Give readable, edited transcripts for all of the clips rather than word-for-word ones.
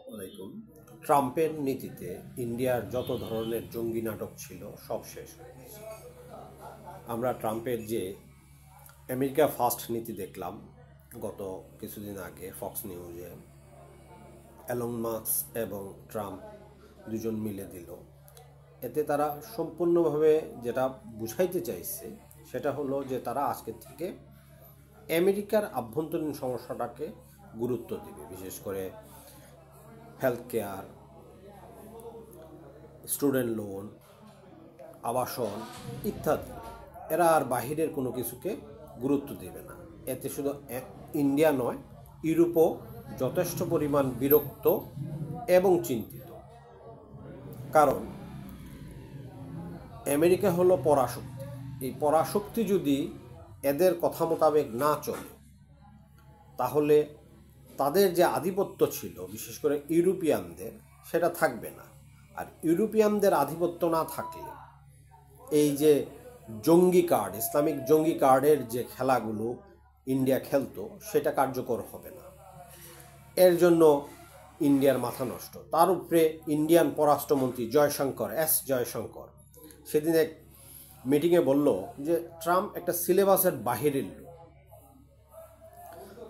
আলাইকুম। ট্রাম্পের নীতিতে ইন্ডিয়ার যত ধরনের জঙ্গি নাটক ছিল সব শেষ হয়ে গেছে। আমরা ট্রাম্পের যে আমেরিকা ফার্স্ট নীতি দেখলাম গত কিছুদিন আগে ফক্স নিউজে, এলন মাস্ক এবং ট্রাম্প দুজন মিলে দিল। এতে তারা সম্পূর্ণভাবে যেটা বুঝাইতে চাইছে সেটা হলো যে তারা আজকের থেকে আমেরিকার আভ্যন্তরীণ সমস্যাটাকে গুরুত্ব দেবে, বিশেষ করে হেলথ কেয়ার, স্টুডেন্ট লোন, আবাসন ইত্যাদি। এরা আর বাহিরের কোনো কিছুকে গুরুত্ব দেবে না। এতে শুধু ইন্ডিয়া নয়, ইউরোপও যথেষ্ট পরিমাণ বিরক্ত এবং চিন্তিত। কারণ আমেরিকা হলো পরাশক্তি। এই পরাশক্তি যদি এদের কথা মোতাবেক না চলে তাহলে তাদের যে আধিপত্য ছিল বিশেষ করে ইউরোপিয়ানদের, সেটা থাকবে না। আর ইউরোপিয়ানদের আধিপত্য না থাকলে এই যে জঙ্গি কার্ড, ইসলামিক জঙ্গি কার্ডের যে খেলাগুলো ইন্ডিয়া খেলতো সেটা কার্যকর হবে না। এর জন্য ইন্ডিয়ার মাথা নষ্ট। তার উপরে ইন্ডিয়ান পররাষ্ট্রমন্ত্রী জয়শঙ্কর সেদিন এক মিটিংয়ে বলল যে ট্রাম্প একটা সিলেবাসের বাহিরের লোক,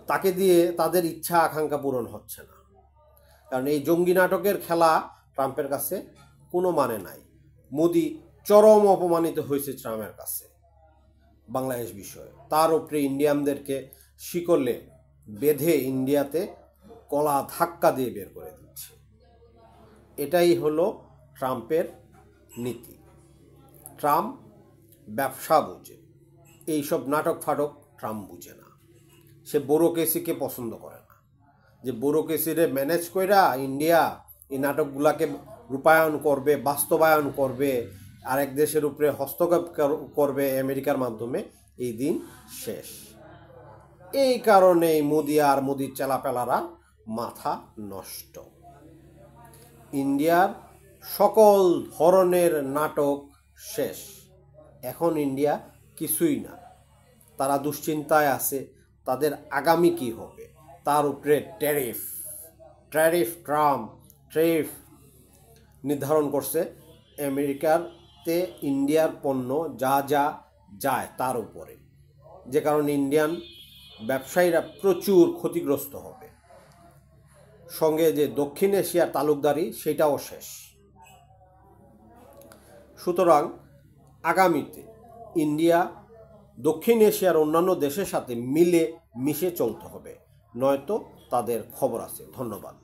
তাকে দিয়ে তাদের ইচ্ছা আকাঙ্ক্ষা পূরণ হচ্ছে না। কারণ এই জঙ্গি নাটকের খেলা ট্রাম্পের কাছে কোনো মানে নাই। মোদি চরম অপমানিত হয়েছে ট্রাম্পের কাছে বাংলাদেশ বিষয়ে। তার উপরে ইন্ডিয়ানদেরকে শিকলে বেঁধে ইন্ডিয়াতে কলা ধাক্কা দিয়ে বের করে দিচ্ছে। এটাই হলো ট্রাম্পের নীতি। ট্রাম্প ব্যবসা বুঝে, এইসব নাটক ফাটক ট্রাম্প বুঝে না। সে ব্যুরোক্রেসিকে পছন্দ করে না। যে ব্যুরোক্রেসিরে ম্যানেজ কইরা ইন্ডিয়া এই নাটকগুলাকে রূপায়ণ করবে, বাস্তবায়ন করবে, আরেক দেশের উপরে হস্তক্ষেপ করবে আমেরিকার মাধ্যমে, এই দিন শেষ। এই কারণে মোদি আর মোদির চেলাপেলারা মাথা নষ্ট। ইন্ডিয়ার সকল ধরনের নাটক শেষ। এখন ইন্ডিয়া কিছুই না। তারা দুশ্চিন্তায় আছে তাদের আগামী কি হবে। তার উপরে ট্যারিফ নির্ধারণ করছে আমেরিকাতে ইন্ডিয়ার পণ্য যা যায় তার উপরে, যে কারণে ইন্ডিয়ান ব্যবসায়ীরা প্রচুর ক্ষতিগ্রস্ত হবে। সঙ্গে যে দক্ষিণ এশিয়ার তালুকদারি সেটাও শেষ। সুতরাং আগামীতে ইন্ডিয়া দক্ষিণ এশিয়ার অন্যান্য দেশের সাথে মিলে মিশে চলতে হবে, নয়তো তাদের খবর আছে। ধন্যবাদ।